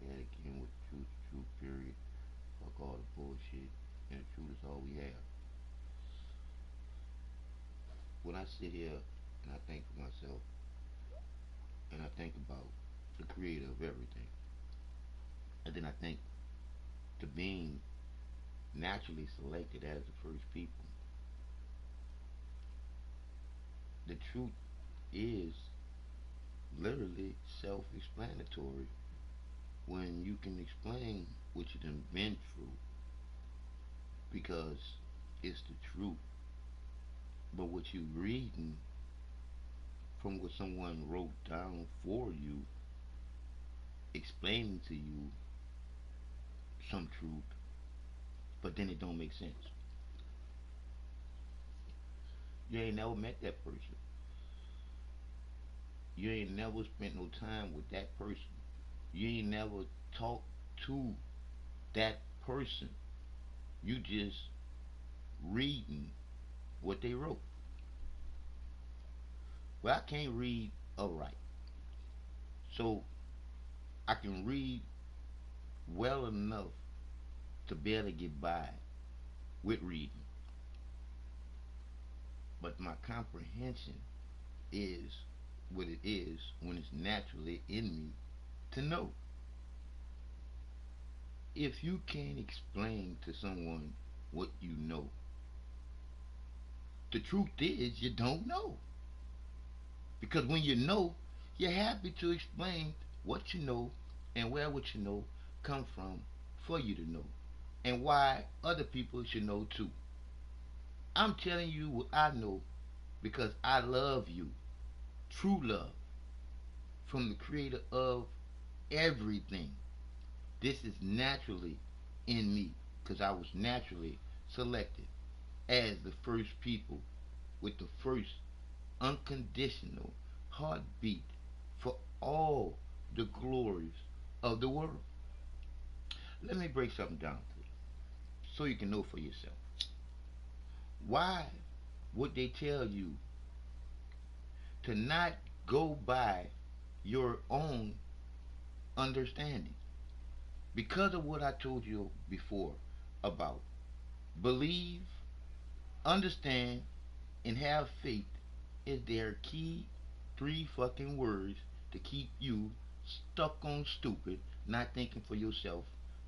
at it again with truth, period. Fuck all the bullshit. And the truth is all we have. When I sit here and I think to myself and I think about the creator of everything, and then I think to being naturally selected as the first people, the truth is literally self explanatory when you can explain what you done been through because it's the truth. But what you reading from what someone wrote down for you, explaining to you some truth, but then it don't make sense. You ain't never met that person. You ain't never spent no time with that person. You ain't never talked to that person. You just reading what they wrote. Well, I can't read upright. So I can read well enough to be able to get by with reading. But my comprehension is what it is when it's naturally in me to know. If you can't explain to someone what you know, the truth is you don't know. Because when you know, you're happy to explain what you know and where what you know come from for you to know and why other people should know too. I'm telling you what I know because I love you. True love from the creator of everything. This is naturally in me because I was naturally selected as the first people with the first unconditional heartbeat for all the glories of the world. Let me break something down for you so you can know for yourself. Why would they tell you to not go by your own understanding? Because of what I told you before about believe, understand, and have faith is their key three fucking words to keep you stuck on stupid, not thinking for yourself,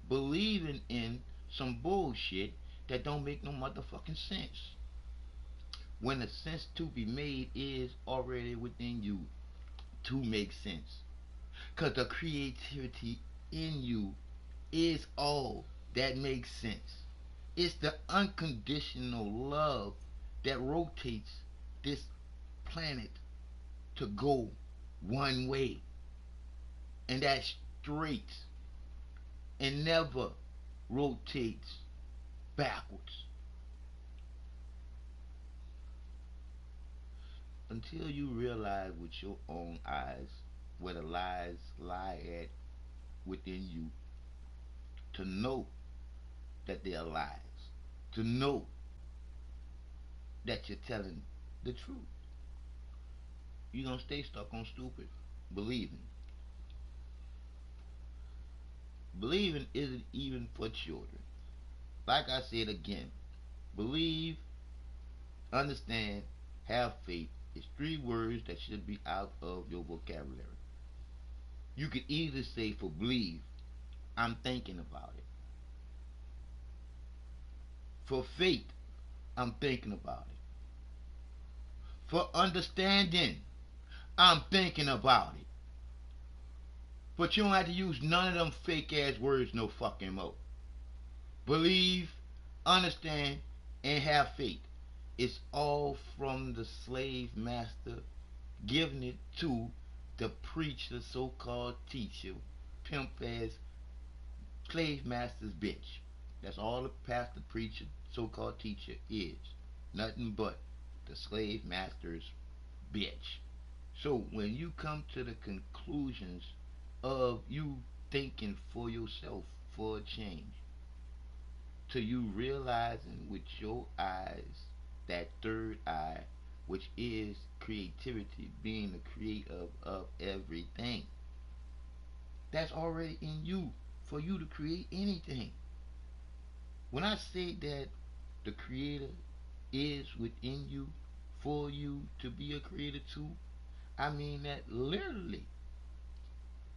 believing in some bullshit that don't make no motherfucking sense. When the sense to be made is already within you to make sense. Cause the creativity in you is all that makes sense. It's the unconditional love that rotates this planet to go one way, and that's straight and never rotates backwards until you realize with your own eyes where the lies lie at within you to know that they are lies, to know that you're telling the truth. You're gonna stay stuck on stupid believing. Believing isn't even for children. Like I said again, believe, understand, have faith is three words that should be out of your vocabulary. You could easily say for believe, I'm thinking about it. For faith, I'm thinking about it. For understanding, I'm thinking about it. But you don't have to use none of them fake ass words no fucking more. Believe, understand, and have faith. It's all from the slave master giving it to the preacher, so called teacher, pimp ass slave master's bitch. That's all the pastor, preacher, so called teacher is. Nothing but the slave master's bitch. So when you come to the conclusions of you thinking for yourself for a change, to you realizing with your eyes, that third eye, which is creativity, being the creator of everything, That's already in you for you to create anything. When I say that the creator is within you for you to be a creator too, I mean that literally.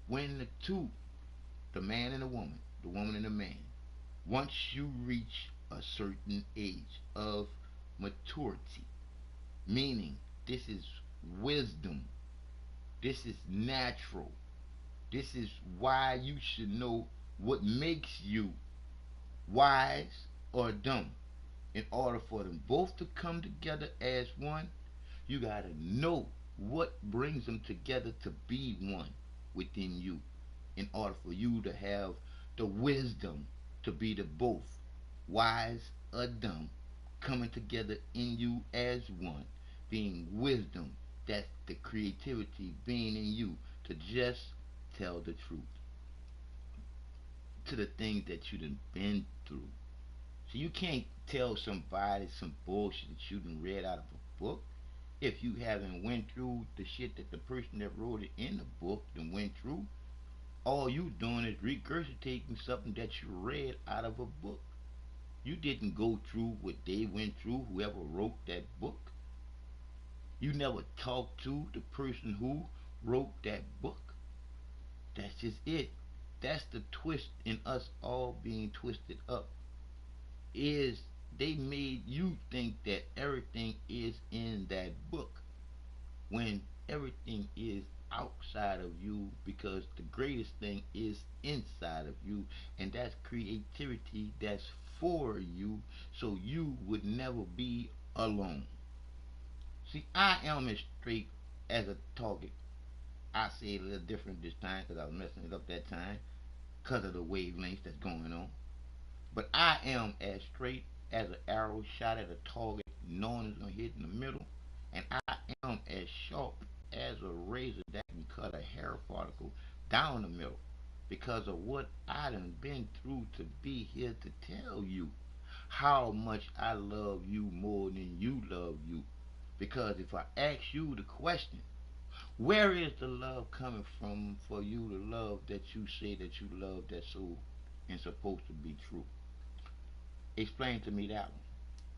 When the two, the man and the woman and the man, once you reach a certain age of maturity, meaning this is wisdom, this is natural, this is why you should know what makes you wise or dumb. In order for them both to come together as one, you gotta know what brings them together to be one within you. In order for you to have the wisdom to be the both wise or dumb coming together in you as one, being wisdom, that's the creativity being in you to just tell the truth to the things that you done been through. So you can't tell somebody some bullshit that you done read out of a book if you haven't went through the shit that the person that wrote it in the book then went through. All you doing is regurgitating something that you read out of a book. You didn't go through what they went through, whoever wrote that book. You never talked to the person who wrote that book. That's just it. That's the twist in us all being twisted up. Is they made you think that everything is in that book when everything is outside of you because the greatest thing is inside of you, and that's creativity that's for you so you would never be alone. See, I am as straight as a target. I say it a little different this time because I was messing it up that time because of the wavelengths that's going on. But I am as straight as an arrow shot at a target, knowing it's gonna hit in the middle, and I am as sharp as a razor that can cut a hair particle down the middle because of what I done been through to be here to tell you how much I love you more than you love you. Because if I ask you the question, where is the love coming from for you to love that you say that you love that so and supposed to be true? Explain to me that one.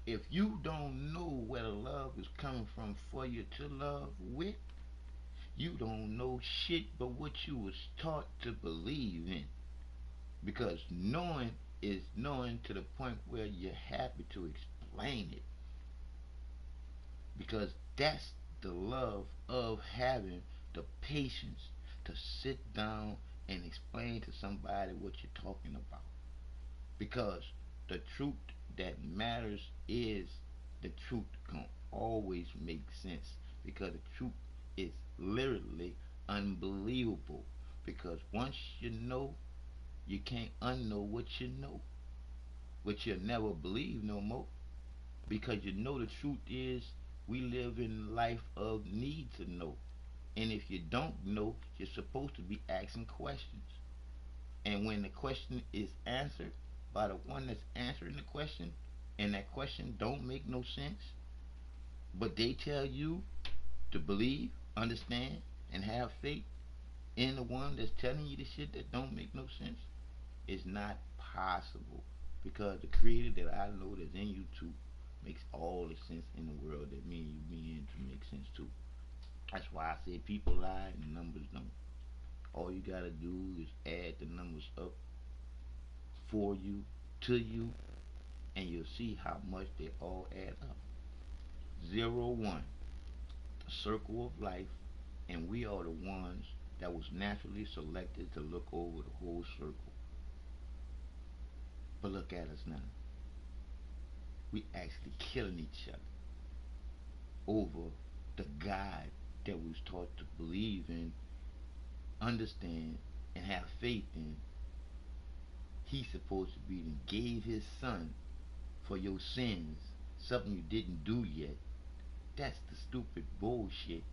If you don't know where the love is coming from for you to love with, you don't know shit but what you was taught to believe in. Because knowing is knowing to the point where you're happy to explain it. Because that's the love of having the patience to sit down and explain to somebody what you're talking about. Because the truth that matters is the truth can always make sense because the truth is literally unbelievable because once you know you can't unknow what you know but you'll never believe no more because you know the truth is we live in life of need to know, and if you don't know you're supposed to be asking questions. And when the question is answered by the one that's answering the question, and that question don't make no sense, but they tell you to believe, understand, and have faith in the one that's telling you the shit that don't make no sense, it's not possible. Because the creator that I know that's in you too makes all the sense in the world that me and you be in to make sense too. That's why I say people lie and numbers don't. All you gotta do is add the numbers up for you, to you, and you'll see how much they all add up. Zero, one, the circle of life, and we are the ones that was naturally selected to look over the whole circle. But look at us now. We actually killing each other over the God that we was taught to believe in, understand, and have faith in. He's supposed to be and gave his son for your sins, something you didn't do yet. That's the stupid bullshit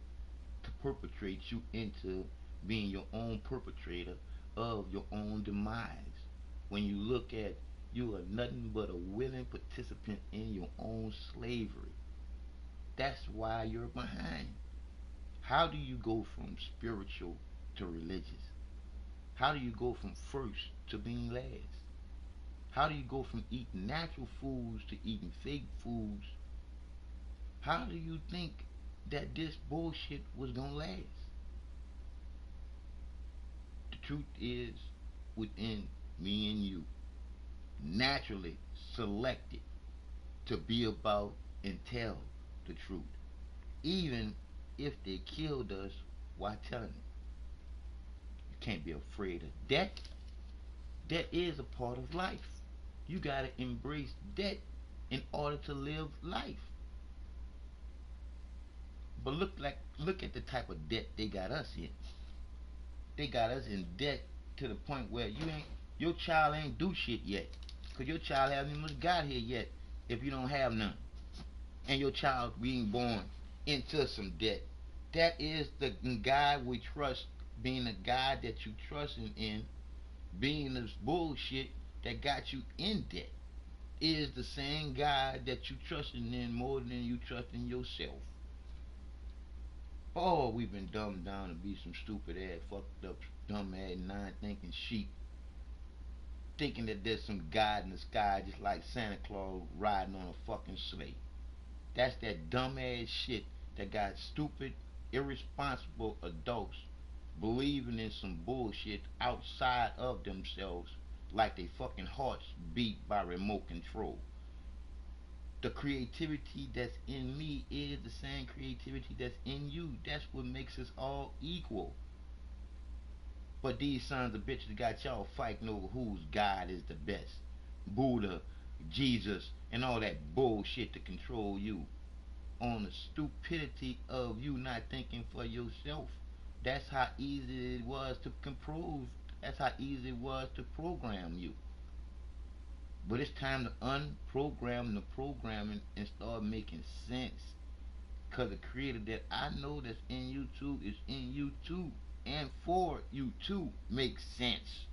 to perpetrate you into being your own perpetrator of your own demise. When you look at you are nothing but a willing participant in your own slavery. That's why you're behind. How do you go from spiritual to religious? How do you go from first to being last? How do you go from eating natural foods to eating fake foods? How do you think that this bullshit was gonna last? The truth is within me and you, naturally selected to be about and tell the truth, even if they killed us while telling it. You can't be afraid of death. Death is a part of life. You gotta embrace death in order to live life. But look at the type of debt they got us in. They got us in debt to the point where your child ain't do shit yet. Cause your child hasn't even got here yet if you don't have none. And your child being born into some debt. That is the guy we trust being the guy that you trusting in being this bullshit that got you in debt. Is the same guy that you trusting in more than you trusting yourself. Oh, we've been dumbed down to be some stupid ass, fucked up, dumb ass, non thinking sheep, thinking that there's some God in the sky just like Santa Claus riding on a fucking sleigh. That's that dumb ass shit that got stupid, irresponsible adults believing in some bullshit outside of themselves like they fucking hearts beat by remote control. The creativity that's in me is the same creativity that's in you. That's what makes us all equal. But these sons of bitches got y'all fighting over whose God is the best. Buddha, Jesus, and all that bullshit to control you. On the stupidity of you not thinking for yourself. That's how easy it was to control. That's how easy it was to program you. But it's time to unprogram the programming and start making sense. Cause the creator that I know that's in you too is in you too. And for you too makes sense.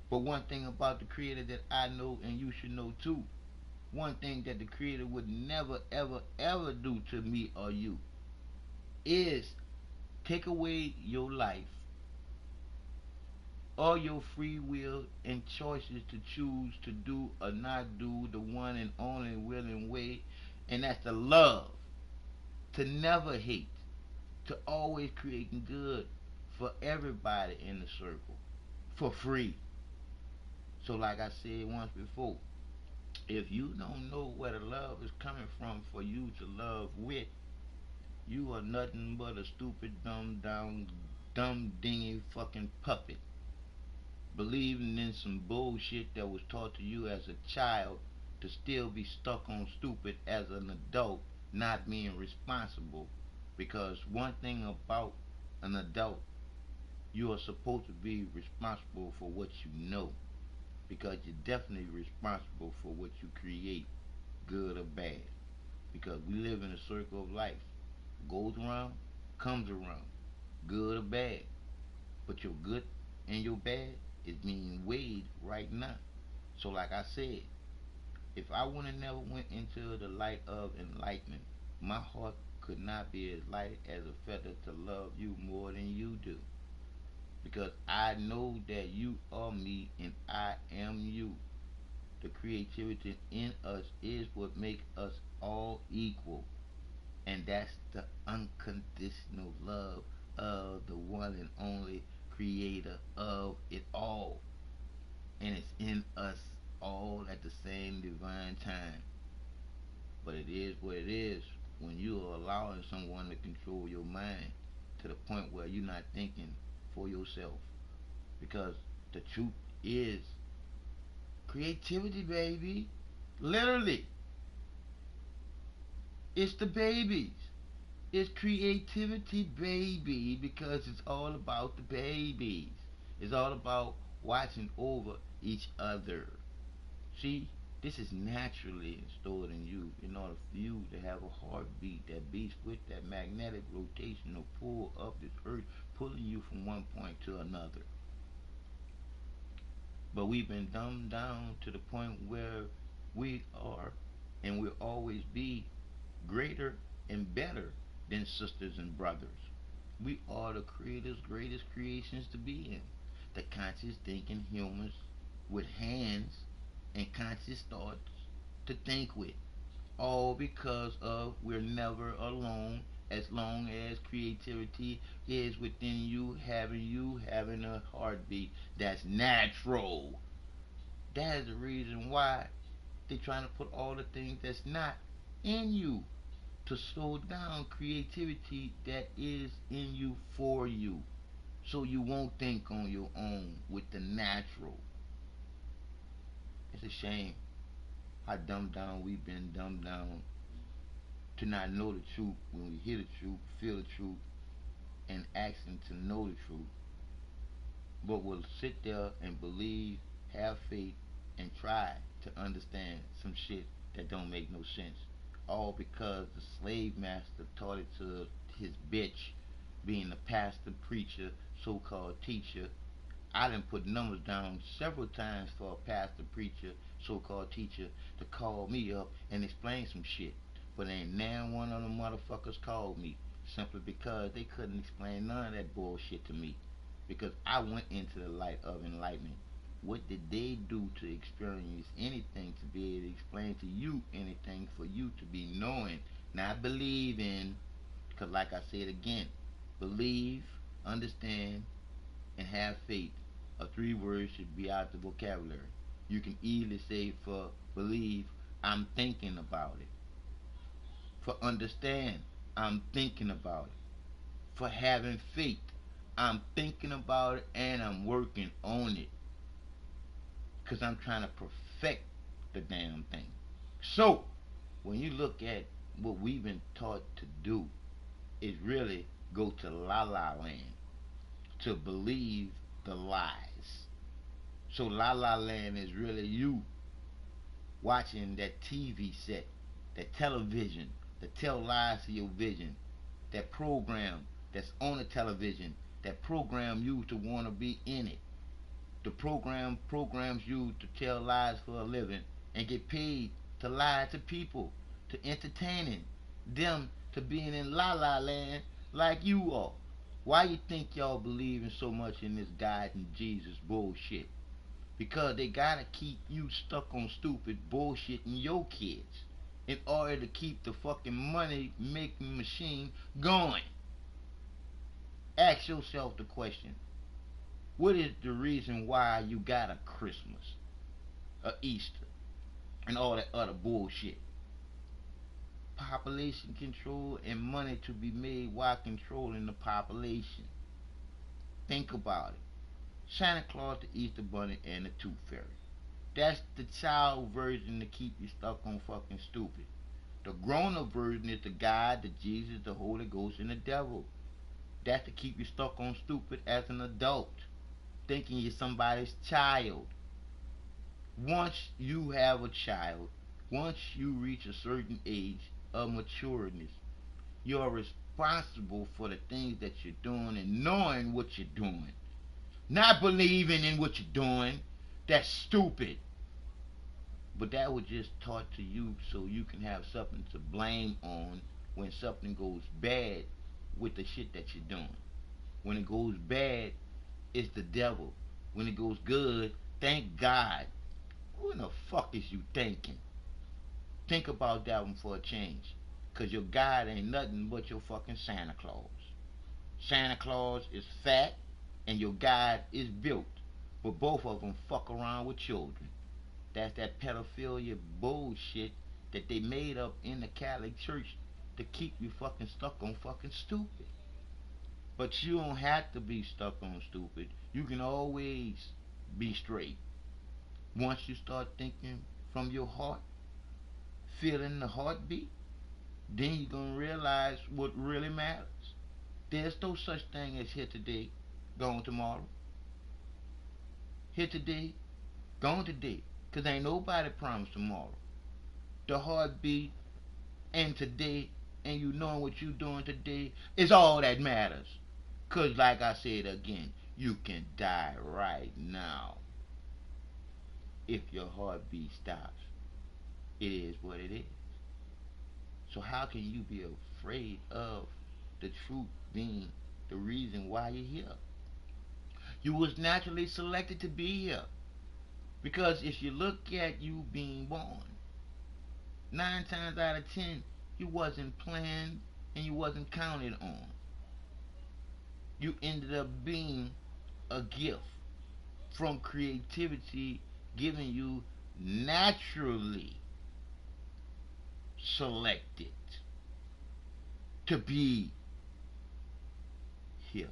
But one thing about the creator that I know and you should know too. One thing that the creator would never ever ever do to me or you is take away your life or your free will and choices to choose to do or not do the one and only willing way, and that's the love, to never hate, to always creating good for everybody in the circle for free. So, like I said once before, if you don't know where the love is coming from for you to love with, you are nothing but a stupid, dumb, down, dumb, dingy fucking puppet believing in some bullshit that was taught to you as a child to still be stuck on stupid as an adult, not being responsible. Because one thing about an adult, you are supposed to be responsible for what you know. Because you're definitely responsible for what you create, good or bad. Because we live in a circle of life. Goes around, comes around, good or bad. But your good and your bad is being weighed right now. So like I said, if I would have never went into the light of enlightenment, my heart could not be as light as a feather to love you more than you do. Because I know that you are me and I am you. The creativity in us is what makes us all equal. And that's the unconditional love of the one and only creator of it all. And it's in us all at the same divine time. But it is what it is when you are allowing someone to control your mind to the point where you're not thinking for yourself. Because the truth is creativity, baby. Literally, it's the babies. It's creativity, baby, because it's all about the babies. It's all about watching over each other. See, this is naturally installed in you in order for you to have a heartbeat that beats with that magnetic rotational pull of this earth, pulling you from one point to another. But we've been dumbed down to the point where we are and will always be greater and better than sisters and brothers. We are the creator's greatest creations to be in. the conscious thinking humans with hands and conscious thoughts to think with. All because of we're never alone as long as creativity is within you having a heartbeat that's natural. That is the reason why they're trying to put all the things that's not in you to slow down creativity that is in you for you. So you won't think on your own with the natural. It's a shame how dumbed down we've been dumbed down to not know the truth when we hear the truth, feel the truth, and asking to know the truth. But we'll sit there and believe, have faith, and try to understand some shit that don't make no sense. All because the slave master taught it to his bitch, being the pastor, preacher, so-called teacher. I done put numbers down several times for a pastor, preacher, so-called teacher to call me up and explain some shit. But ain't now one of them motherfuckers called me simply because they couldn't explain none of that bullshit to me. Because I went into the light of enlightenment. What did they do to experience anything to be able to explain to you anything for you to be knowing, not believing? Because, like I said again, believe, understand, and have faith are three words should be out the vocabulary. You can easily say for believe, I'm thinking about it. For understand, I'm thinking about it. For having faith, I'm thinking about it and I'm working on it. Because I'm trying to perfect the damn thing. So, when you look at what we've been taught to do, is really go to la la land to believe the lies. So La La Land is really you watching that TV set, that television, that tell lies to your vision, that program that's on the television, that program you to want to be in it. The program programs you to tell lies for a living and get paid to lie to people, to entertaining them to being in La La Land like you are. Why you think y'all believing so much in this God and Jesus bullshit? Because they gotta keep you stuck on stupid bullshit and your kids in order to keep the fucking money making machine going. Ask yourself the question: what is the reason why you got a Christmas, a Easter, and all that other bullshit? Population control and money to be made while controlling the population. Think about it. Santa Claus, the Easter Bunny, and the Tooth Fairy. That's the child version to keep you stuck on fucking stupid. The grown up version is the God, the Jesus, the Holy Ghost, and the devil. That's to keep you stuck on stupid as an adult, thinking you're somebody's child. Once you have a child, once you reach a certain age of matureness, you're responsible for the things that you're doing and knowing what you're doing. Not believing in what you're doing. That's stupid. But that was just taught to you so you can have something to blame on when something goes bad with the shit that you're doing. When it goes bad, it's the devil. When it goes good, thank God. Who in the fuck is you thinking? Think about that one for a change. Cause your God ain't nothing but your fucking Santa Claus. Santa Claus is fat and your God is built. But both of them fuck around with children. That's that pedophilia bullshit that they made up in the Catholic Church to keep you fucking stuck on fucking stupid. But you don't have to be stuck on stupid. You can always be straight. Once you start thinking from your heart, feeling the heartbeat, then you're going to realize what really matters. There's no such thing as here today, gone tomorrow. Here today, gone today. Because ain't nobody promised tomorrow. The heartbeat and today and you knowing what you doing today is all that matters. Cause like I said again, you can die right now if your heartbeat stops. It is what it is. So how can you be afraid of the truth being the reason why you're here? You was naturally selected to be here. Because if you look at you being born, 9 times out of 10, you wasn't planned and you wasn't counted on. You ended up being a gift from creativity given you naturally selected to be here.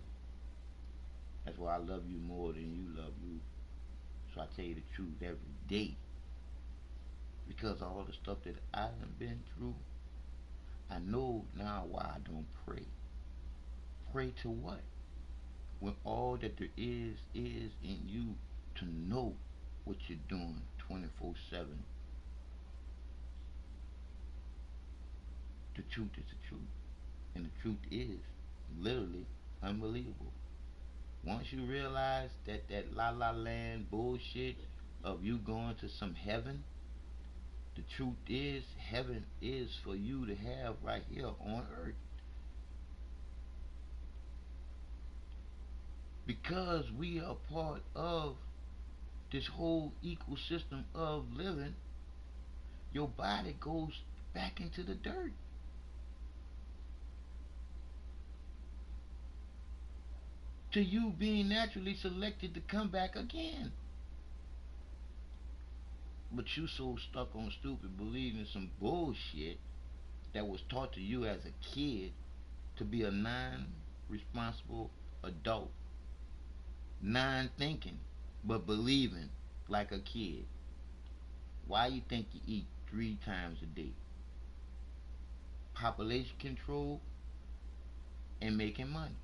That's why I love you more than you love you. So I tell you the truth every day. Because of all the stuff that I have been through, I know now why I don't pray. Pray to what? When all that there is in you to know what you're doing 24/7. The truth is the truth. And the truth is literally unbelievable. Once you realize that la la land bullshit of you going to some heaven, the truth is heaven is for you to have right here on earth. Because we are part of this whole ecosystem of living, your body goes back into the dirt. To you being naturally selected to come back again. But you so stuck on stupid believing some bullshit that was taught to you as a kid to be a non-responsible adult, non-thinking, but believing like a kid. Why you think you eat 3 times a day? Population control and making money.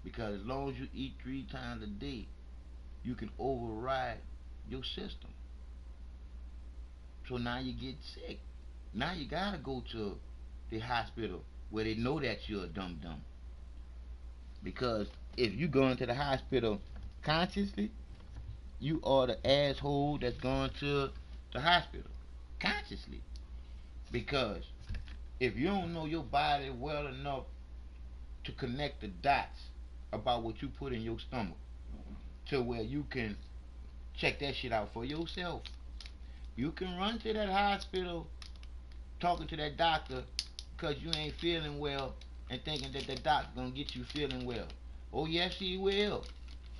Because as long as you eat 3 times a day, you can override your system. So now you get sick. Now you gotta go to the hospital where they know that you're a dum dum. Because if you go into the hospital consciously, you are the asshole that's going to the hospital consciously. Because if you don't know your body well enough to connect the dots about what you put in your stomach to where you can check that shit out for yourself, you can run to that hospital talking to that doctor because you ain't feeling well and thinking that the doctor gonna get you feeling well. Oh yes, he will.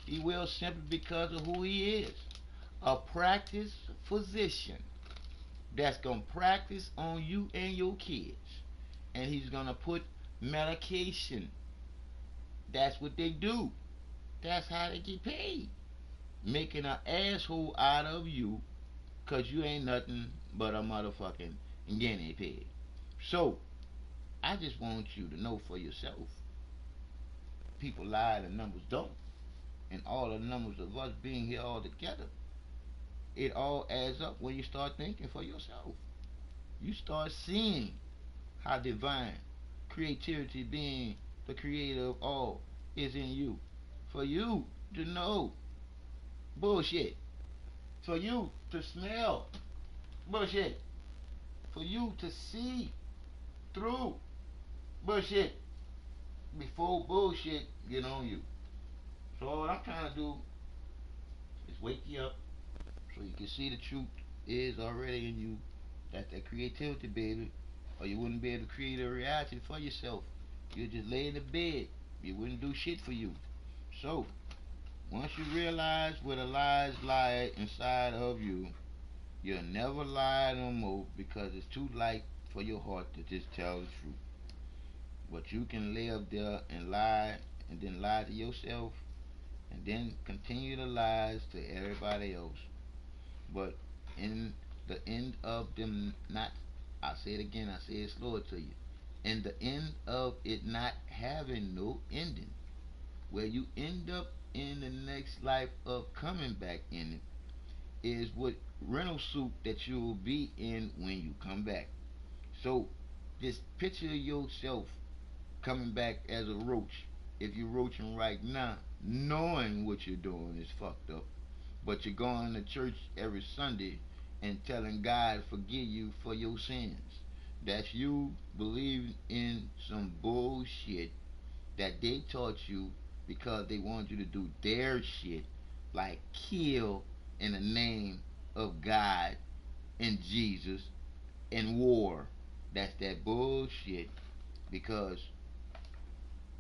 He will simply because of who he is. A practice physician that's gonna practice on you and your kids. And he's gonna put medication. That's what they do. That's how they get paid. Making an asshole out of you because you ain't nothing but a motherfucking guinea pig. So, I just want you to know for yourself. People lie, the numbers don't. And all the numbers of us being here all together, it all adds up when you start thinking for yourself. You start seeing how divine creativity being the creator of all is in you. For you to know bullshit. For you to smell bullshit. For you to see through bullshit before bullshit get on you. So what I'm trying to do is wake you up so you can see the truth is already in you. That's that creativity, baby. Or you wouldn't be able to create a reality for yourself. You'd just lay in the bed. It wouldn't do shit for you. So, once you realize where the lies lie inside of you, you'll never lie no more because it's too light for your heart to just tell the truth. But you can lay up there and lie and then lie to yourself and then continue the lies to everybody else. But in the end of them not, I'll say it again, I say it slower to you. In the end of it not having no ending, where you end up in the next life of coming back in it, is what rental suit that you will be in when you come back. So just picture yourself coming back as a roach. If you're roaching right now, knowing what you're doing is fucked up. But you're going to church every Sunday and telling God forgive you for your sins. That's you believing in some bullshit that they taught you because they want you to do their shit, like kill in the name of God and Jesus and war. That's that bullshit because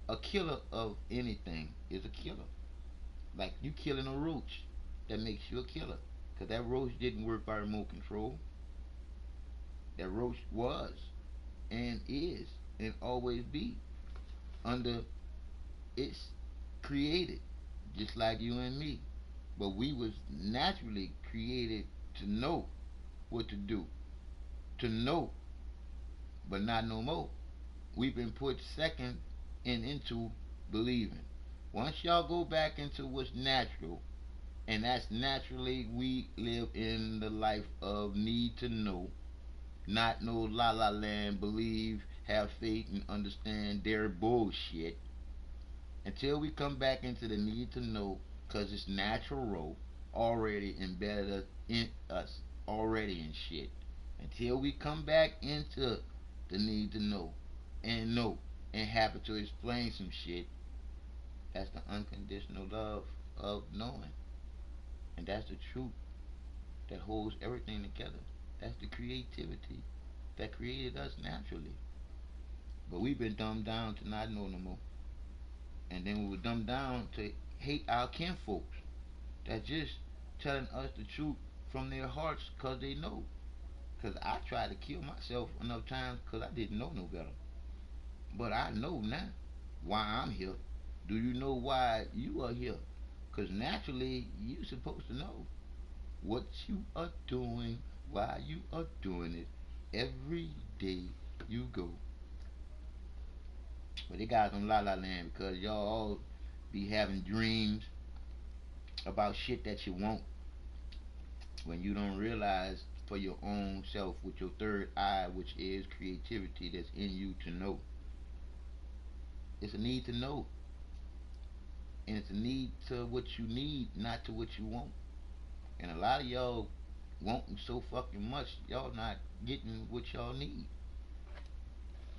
a killer of anything is a killer. Like you killing a roach, that makes you a killer. Cause that roach didn't work by remote control. That roach was and is and always be under its created, just like you and me. But we was naturally created to know what to do, to know, but not no more. We've been put second and into believing. Once y'all go back into what's natural, and that's naturally we live in the life of need to know, not no la la land, believe, have faith, and understand their bullshit. Until we come back into the need to know, because it's natural, already embedded in us, already in shit. Until we come back into the need to know and happen to explain some shit, that's the unconditional love of knowing. And that's the truth that holds everything together. That's the creativity that created us naturally. But we've been dumbed down to not know no more. And then we were dumbed down to hate our kinfolks. That's just telling us the truth from their hearts because they know. Because I tried to kill myself enough times because I didn't know no better. But I know now why I'm here. Do you know why you are here? Because naturally, you're supposed to know what you are doing, why you are doing it, every day you go. But they got on La La Land because y'all all be having dreams about shit that you want when you don't realize for your own self with your third eye, which is creativity that's in you to know. It's a need to know. And it's a need to what you need, not to what you want. And a lot of y'all wanting so fucking much, y'all not getting what y'all need.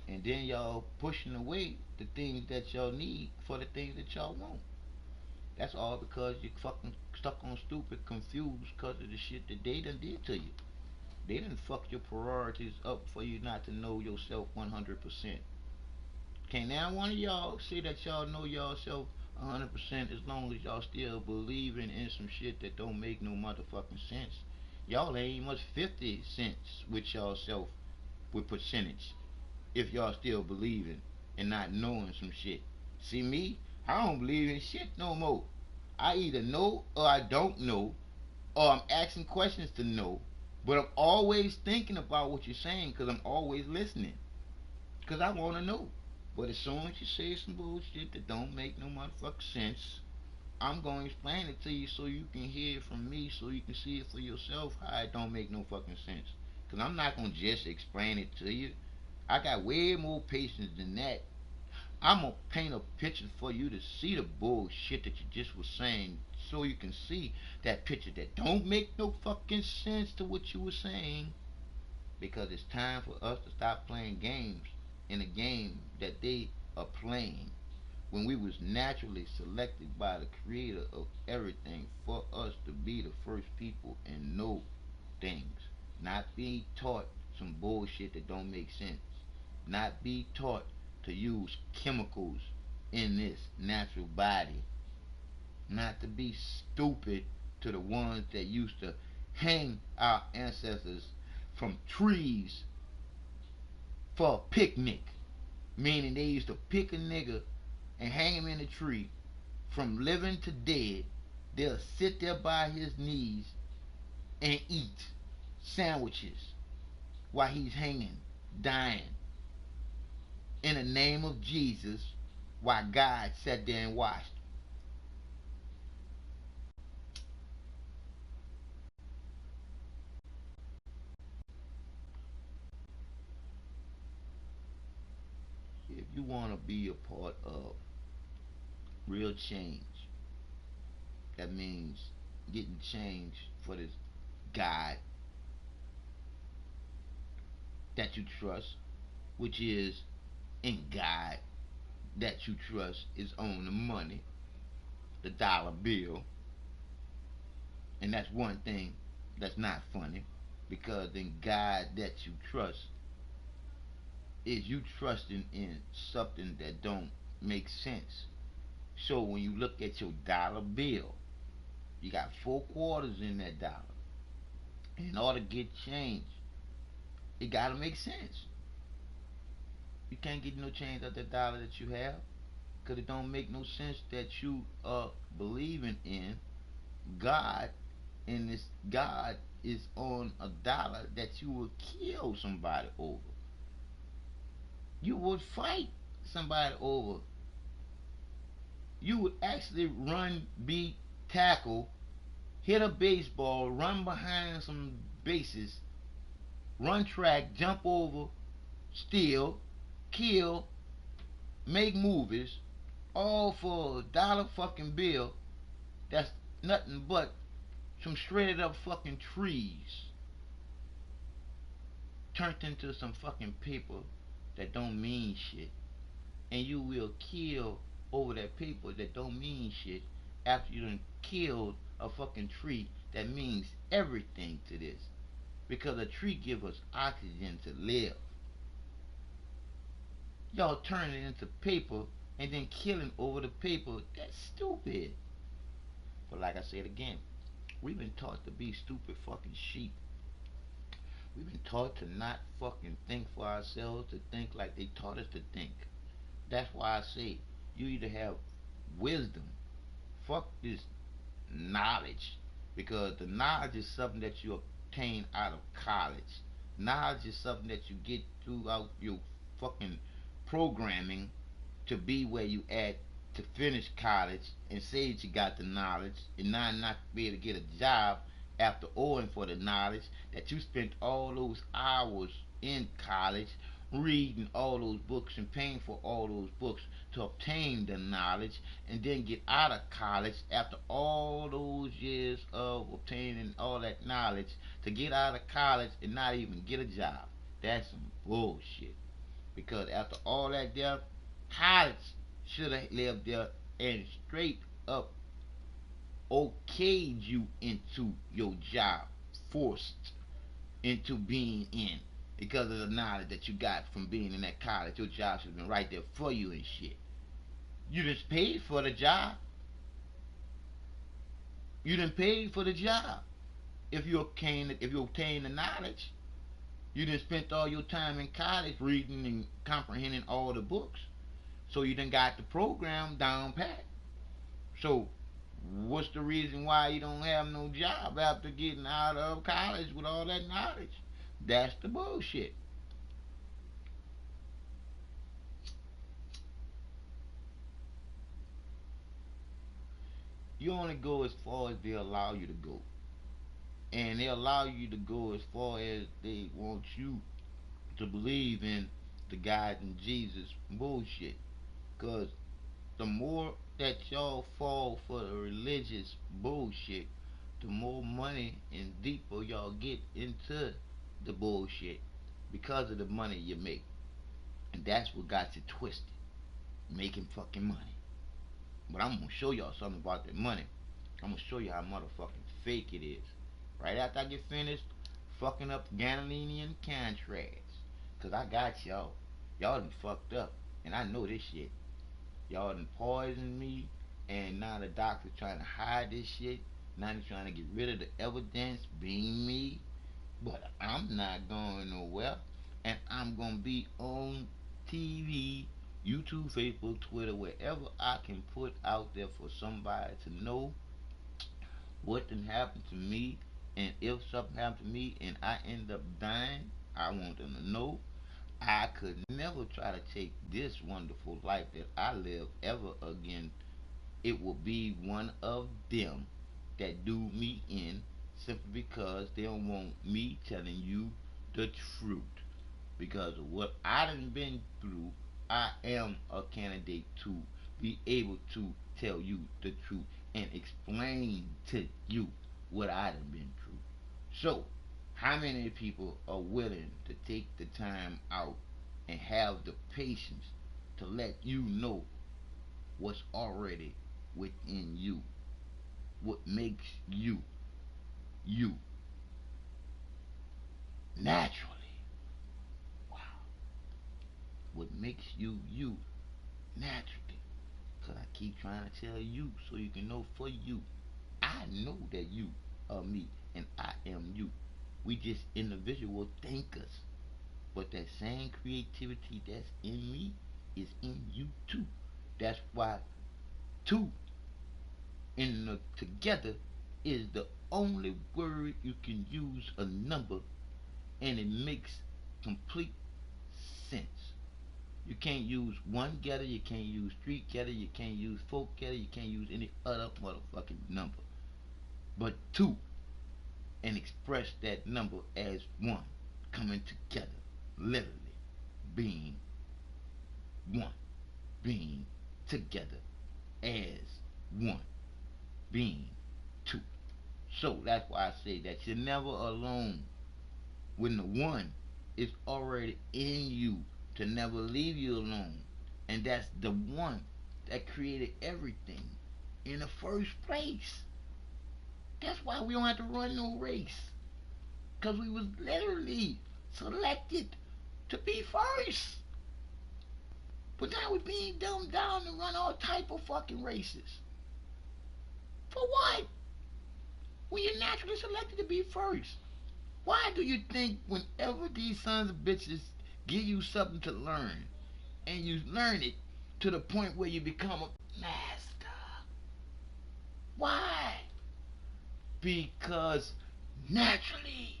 And then y'all pushing away the things that y'all need for the things that y'all want. That's all because you fucking stuck on stupid, confused because of the shit that they done did to you. They done fuck your priorities up for you not to know yourself 100%. Okay, now one of y'all say that y'all know yourself 100% as long as y'all still believing in some shit that don't make no motherfucking sense. Y'all ain't much 50 cents with y'all self with percentage if y'all still believing and not knowing some shit. See me? I don't believe in shit no more. I either know or I don't know, or I'm asking questions to know, but I'm always thinking about what you're saying because I'm always listening because I want to know. But as soon as you say some bullshit that don't make no motherfucking sense, I'm going to explain it to you so you can hear it from me so you can see it for yourself how it don't make no fucking sense. Because I'm not going to just explain it to you. I got way more patience than that. I'm going to paint a picture for you to see the bullshit that you just was saying so you can see that picture that don't make no fucking sense to what you were saying. Because it's time for us to stop playing games in a game that they are playing when we was naturally selected by the creator of everything for us to be the first people and know things, not be taught some bullshit that don't make sense, not be taught to use chemicals in this natural body, not to be stupid to the ones that used to hang our ancestors from trees for a picnic, meaning they used to pick a nigga and hang him in a tree from living to dead. They'll sit there by his knees and eat sandwiches while he's hanging, dying, in the name of Jesus, while God sat there and watched. If you want to be a part of real change, that means getting change for this God that you trust, which is in God that you trust is on the money. the dollar bill, and that's one thing that's not funny, because in God that you trust is you trusting in something that don't make sense. So when you look at your dollar bill, you got 4 quarters in that dollar. In order to get change, it gotta make sense. You can't get no change out that dollar that you have, because it don't make no sense that you are believing in God, and this God is on a dollar that you would kill somebody over. You would fight somebody over. You would actually run, beat, tackle, hit a baseball, run behind some bases, run track, jump over, steal, kill, make movies, all for a dollar fucking bill that's nothing but some shredded up fucking trees turned into some fucking paper that don't mean shit. And you will kill over that paper that don't mean shit after you done killed a fucking tree that means everything to this. Because a tree gives us oxygen to live. Y'all turn it into paper and then killing over the paper. That's stupid. But like I said again, we've been taught to be stupid fucking sheep. We've been taught to not fucking think for ourselves, to think like they taught us to think. That's why I say you either have wisdom. Fuck this knowledge. Because the knowledge is something that you obtain out of college. Knowledge is something that you get throughout your fucking programming to be where you at, to finish college and say that you got the knowledge, and now not be able to get a job after owing for the knowledge that you spent all those hours in college reading all those books and paying for all those books to obtain the knowledge, and then get out of college after all those years of obtaining all that knowledge to get out of college and not even get a job. That's some bullshit. Because after all that there, college should have lived there and straight up okayed you into your job, forced into being in. Because of the knowledge that you got from being in that college, your job should have been right there for you and shit. You just paid for the job. You didn't pay for the job. If you obtain the knowledge, you done spent all your time in college reading and comprehending all the books. So you done got the program down pat. So what's the reason why you don't have no job after getting out of college with all that knowledge? That's the bullshit. You only go as far as they allow you to go. And they allow you to go as far as they want you to believe in the God and Jesus bullshit. Because the more that y'all fall for the religious bullshit, the more money and deeper y'all get into the bullshit because of the money you make. And that's what got you twisted. Making fucking money. But I'm gonna show y'all something about that money. I'm gonna show you how motherfucking fake it is. Right after I get finished fucking up Ganalinian contracts. Cause I got y'all. Y'all done fucked up. And I know this shit. Y'all done poisoned me, and now the doctor's trying to hide this shit. Now he's trying to get rid of the evidence, being me. But I'm not going nowhere, and I'm gonna be on TV, YouTube, Facebook, Twitter, wherever I can put out there for somebody to know what done happened to me. And if something happened to me and I end up dying, I want them to know I could never try to take this wonderful life that I live ever again. It will be one of them that do me in, simply because they don't want me telling you the truth. Because of what I done been through, I am a candidate to be able to tell you the truth and explain to you what I done been through. So, how many people are willing to take the time out and have the patience to let you know what's already within you. What makes you, you, naturally. Wow. What makes you, you, naturally. Because I keep trying to tell you so you can know for you. I know that you are me and I am you. We just individual thinkers. But that same creativity that's in me is in you too. That's why two in the together is the only word you can use a number and it makes complete sense. You can't use one getter, you can't use three getter, you can't use four getter, you can't use any other motherfucking number. But two and express that number as one, coming together, literally being one, being together as one, being two. So that's why I say that you're never alone when the one is already in you to never leave you alone. And that's the one that created everything in the first place. That's why we don't have to run no race. Because we was literally selected to be first. But now we're being dumbed down to run all type of fucking races. For what? When you're naturally selected to be first. Why do you think whenever these sons of bitches give you something to learn and you learn it to the point where you become a master? Why? Because naturally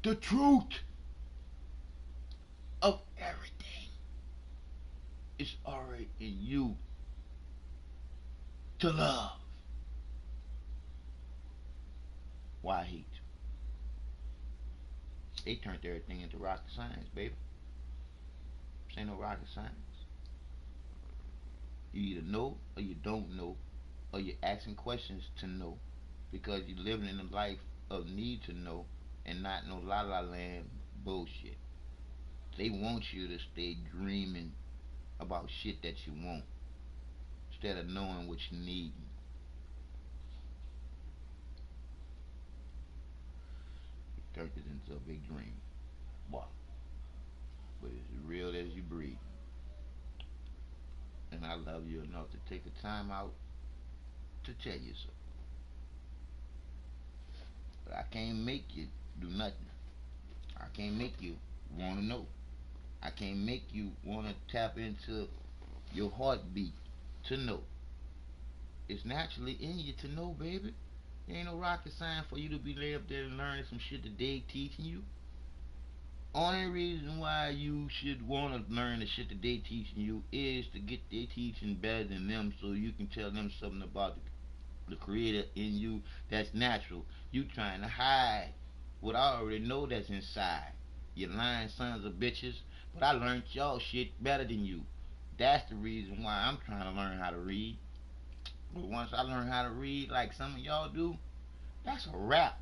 the truth of everything is already in you to love. Why hate? They turned everything into rocket science, baby. This ain't no rocket science. You either know or you don't know, or you're asking questions to know because you're living in a life of need to know and not no la la land bullshit. They want you to stay dreaming about shit that you want instead of knowing what you need. You turned it into a big dream. Wow. But it's as real as you breathe. And I love you enough to take the time out to tell you so. But I can't make you do nothing. I can't make you want to know. I can't make you want to tap into your heartbeat to know. It's naturally in you to know, baby. There ain't no rocket science for you to be laid up there and learning some shit that they teaching you. Only reason why you should want to learn the shit that they teaching you is to get their teaching better than them so you can tell them something about the creator in you that's natural. You trying to hide what I already know that's inside. You lying sons of bitches. But I learned y'all shit better than you. That's the reason why I'm trying to learn how to read. But once I learn how to read like some of y'all do, that's a wrap.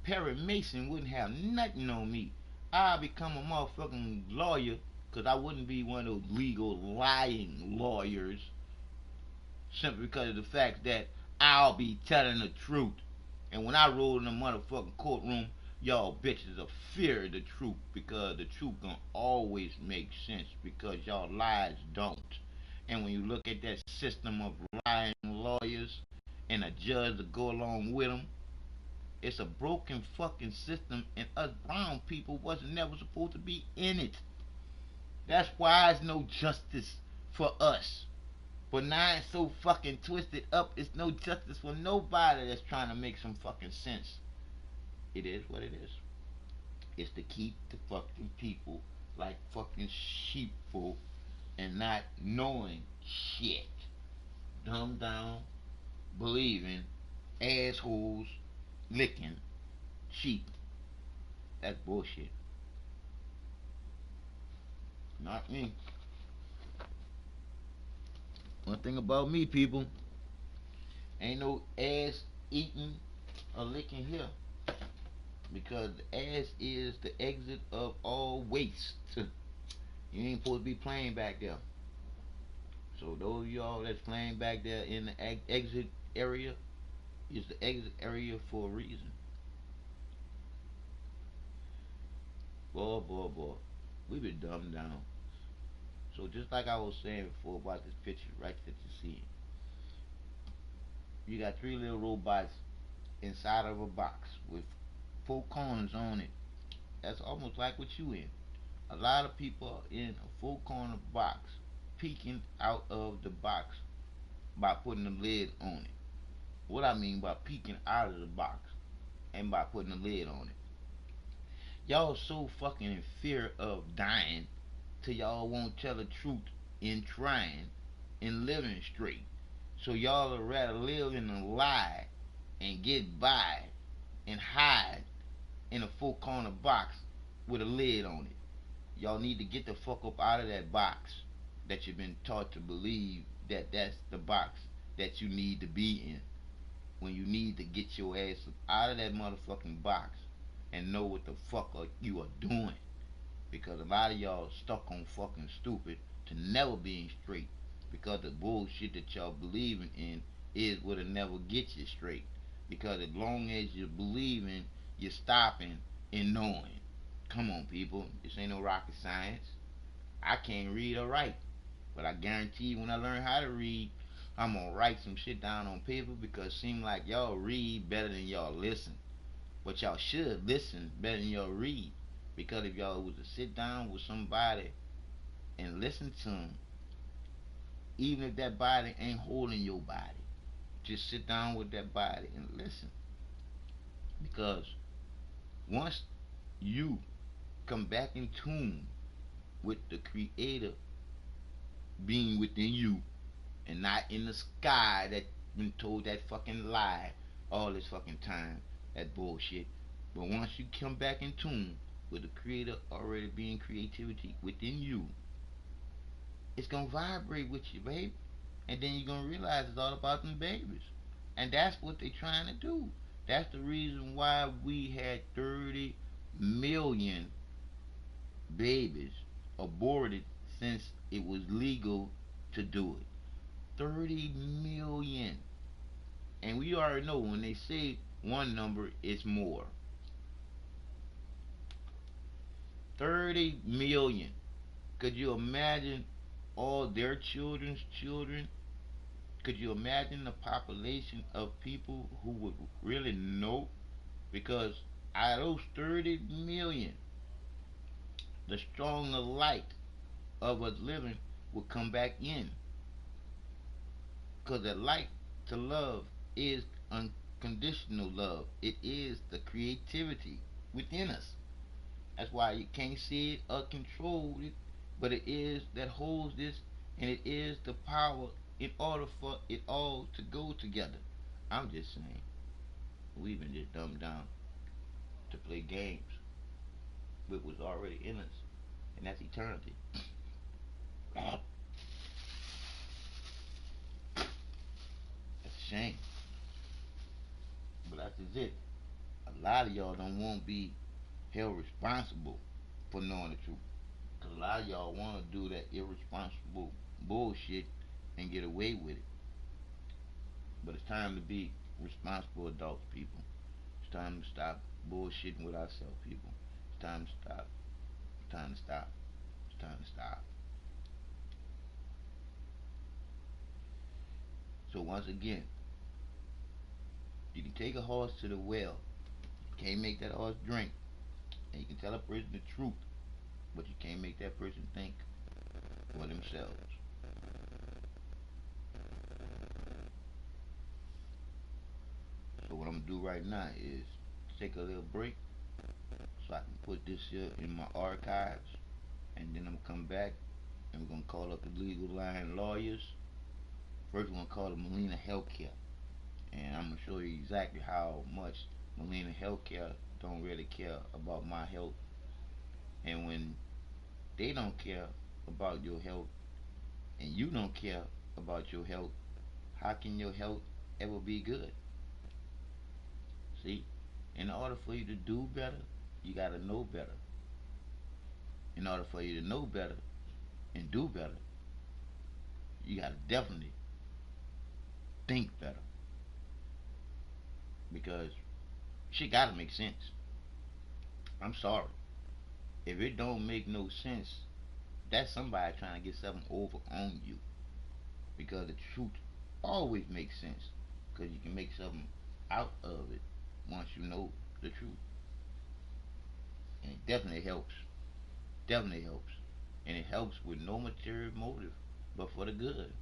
Perry Mason wouldn't have nothing on me. I'd become a motherfucking lawyer because I wouldn't be one of those legal lying lawyers simply because of the fact that I'll be telling the truth. And when I roll in the motherfucking courtroom, y'all bitches are fear the truth because the truth gonna always make sense because y'all lies don't. And when you look at that system of lying lawyers and a judge to go along with them, it's a broken fucking system and us brown people wasn't never supposed to be in it. That's why there's no justice for us. But now it's so fucking twisted up, it's no justice for nobody that's trying to make some fucking sense. It is what it is. It's to keep the fucking people like fucking sheepful and not knowing shit. Dumbed down, believing, assholes, licking, sheep. That's bullshit. Not me. One thing about me, people, ain't no ass eating or licking here. Because the ass is the exit of all waste. You ain't supposed to be playing back there. So those of y'all that's playing back there in the exit area, is the exit area for a reason. Boy, boy, boy. We been dumbed down. So just like I was saying before about this picture right that you see, you got three little robots inside of a box with four corners on it. That's almost like what you in. A lot of people are in a four corner box, peeking out of the box by putting the lid on it. What I mean by peeking out of the box and by putting the lid on it. Y'all so fucking in fear of dying till y'all won't tell the truth in trying and living straight. So y'all would rather live in a lie and get by and hide in a four corner box with a lid on it. Y'all need to get the fuck up out of that box that you've been taught to believe that that's the box that you need to be in, when you need to get your ass up out of that motherfucking box and know what the fuck you are doing. Because a lot of y'all stuck on fucking stupid to never being straight. Because the bullshit that y'all believing in is what'll never get you straight. Because as long as you're believing, you're stopping and knowing. Come on, people. This ain't no rocket science. I can't read or write. But I guarantee you when I learn how to read, I'm gonna write some shit down on paper because it seems like y'all read better than y'all listen. But y'all should listen better than y'all read. Because if y'all was to sit down with somebody and listen to them, even if that body ain't holding your body, just sit down with that body and listen. Because once you come back in tune with the creator being within you and not in the sky that been told that fucking lie all this fucking time, that bullshit. But once you come back in tune with the creator already being creativity within you, it's gonna vibrate with you, babe. And then you're gonna realize it's all about them babies. And that's what they're trying to do. That's the reason why we had 30 million babies aborted since it was legal to do it. 30 million. And we already know when they say one number, it's more. 30 million. Could you imagine all their children's children? Could you imagine the population of people who would really know? Because out of those 30 million, the stronger light of us living will come back in. Because the light to love is unconditional love. It is the creativity within us. That's why you can't see it or control it, but it is that holds this, and it is the power in order for it all to go together. I'm just saying, we've been just dumbed down to play games with what's already in us, and that's eternity. That's a shame, but that's just it. A lot of y'all don't want to be held responsible for knowing the truth. Because a lot of y'all want to do that irresponsible bullshit and get away with it. But it's time to be responsible adults, people. It's time to stop bullshitting with ourselves, people. It's time to stop. It's time to stop. It's time to stop. So once again, you can take a horse to the well. You can't make that horse drink. And you can tell a person the truth, but you can't make that person think for themselves. So what I'm gonna do right now is take a little break so I can put this here in my archives, and then I'm gonna come back and we're gonna call up the legal line lawyers. First, we're gonna call it Molina Healthcare, and I'm gonna show you exactly how much Molina Healthcare don't really care about my health, and when they don't care about your health, and you don't care about your health, how can your health ever be good? See, in order for you to do better, you gotta know better. In order for you to know better and do better, You gotta definitely think better because shit gotta make sense. I'm sorry. If it don't make no sense, that's somebody trying to get something over on you. Because the truth always makes sense. Because you can make something out of it once you know the truth. And it definitely helps. Definitely helps. And it helps with no material motive, but for the good.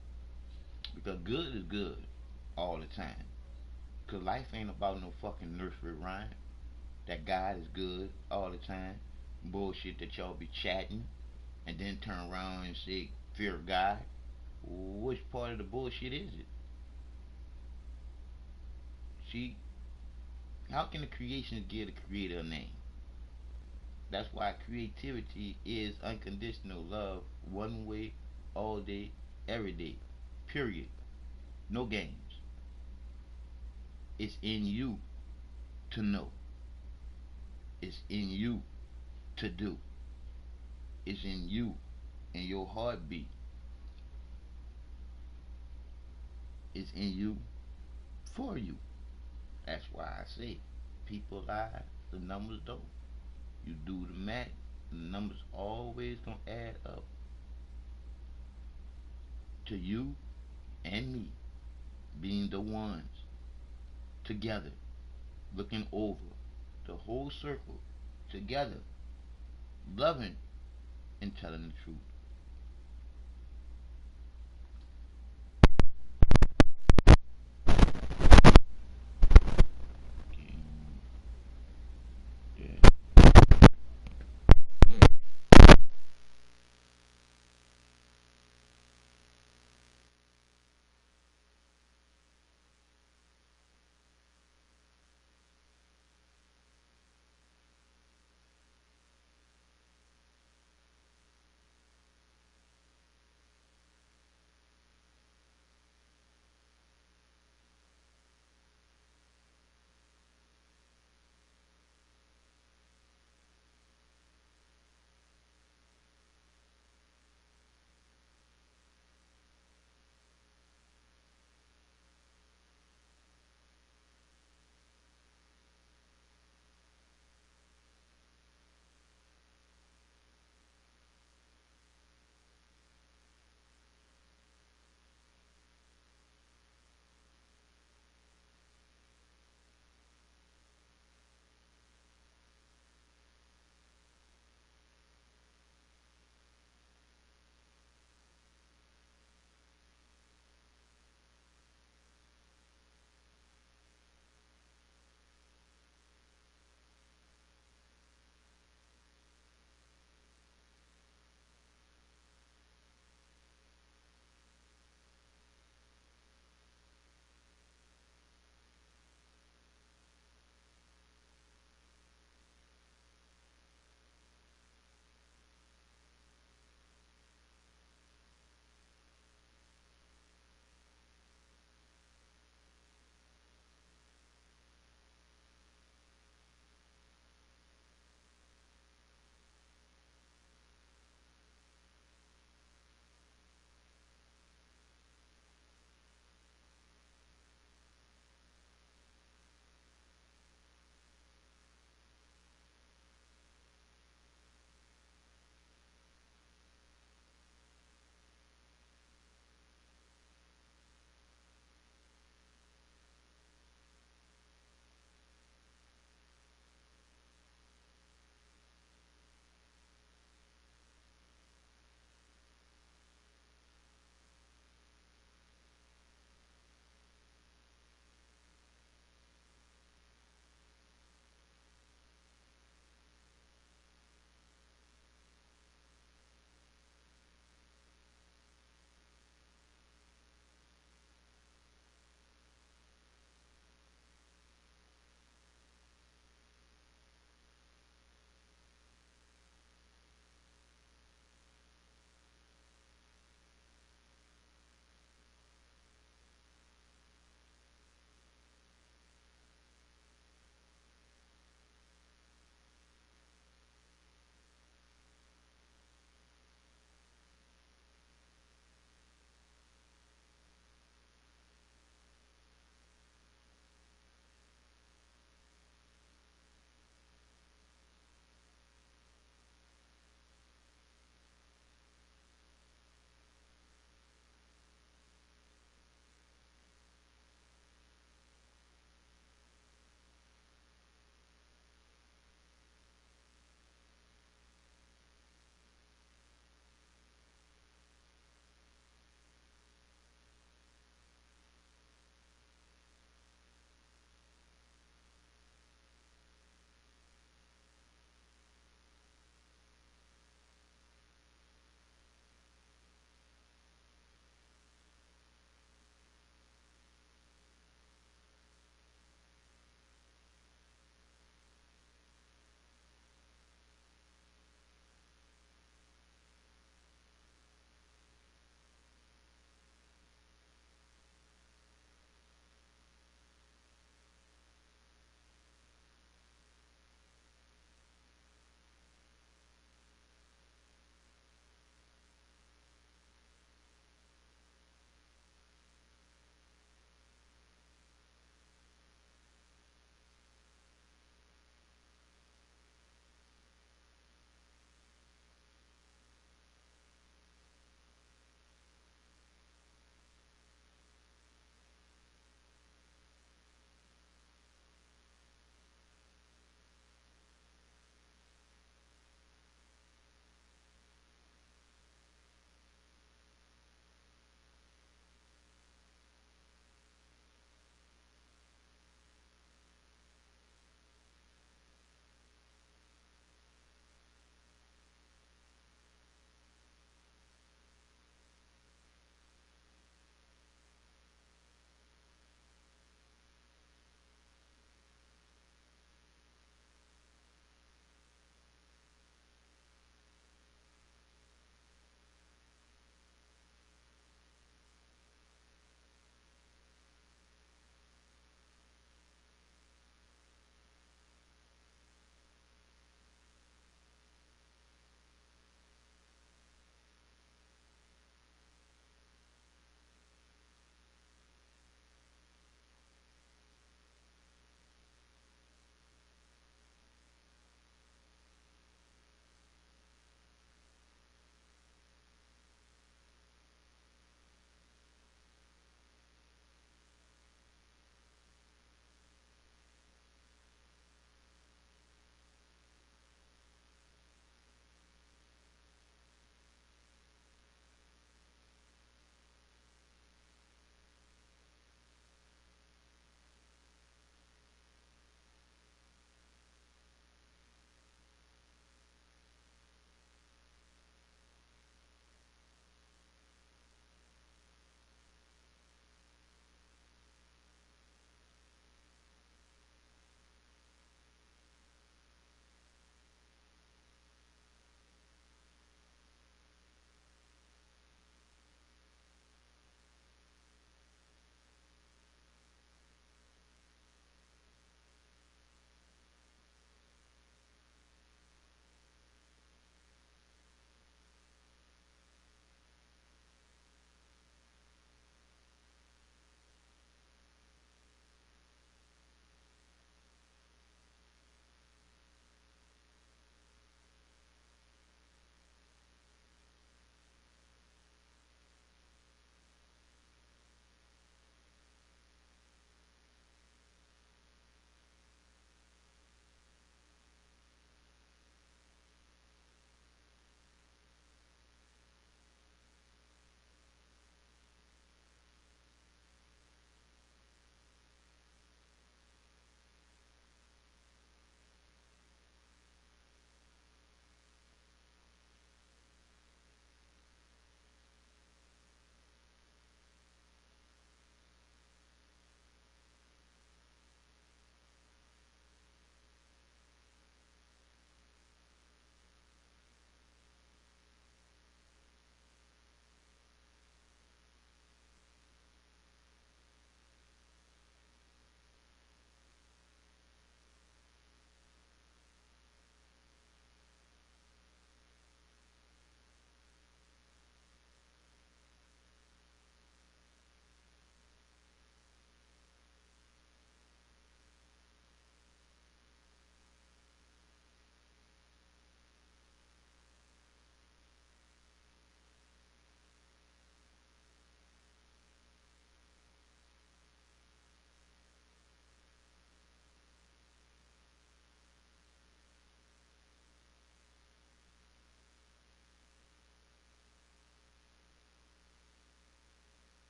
Because good is good all the time. Because life ain't about no fucking nursery rhyme. That God is good all the time. Bullshit that y'all be chatting and then turn around and say, fear God. Which part of the bullshit is it? See, how can the creation give the creator a name? That's why creativity is unconditional love, one way, all day, every day. Period. No games. It's in you to know. It's in you to do. It's in you and your heartbeat. It's in you for you. That's why I say people lie, the numbers don't. You do the math, the numbers always gonna add up to you and me being the ones together, looking over the whole circle together, loving and telling the truth.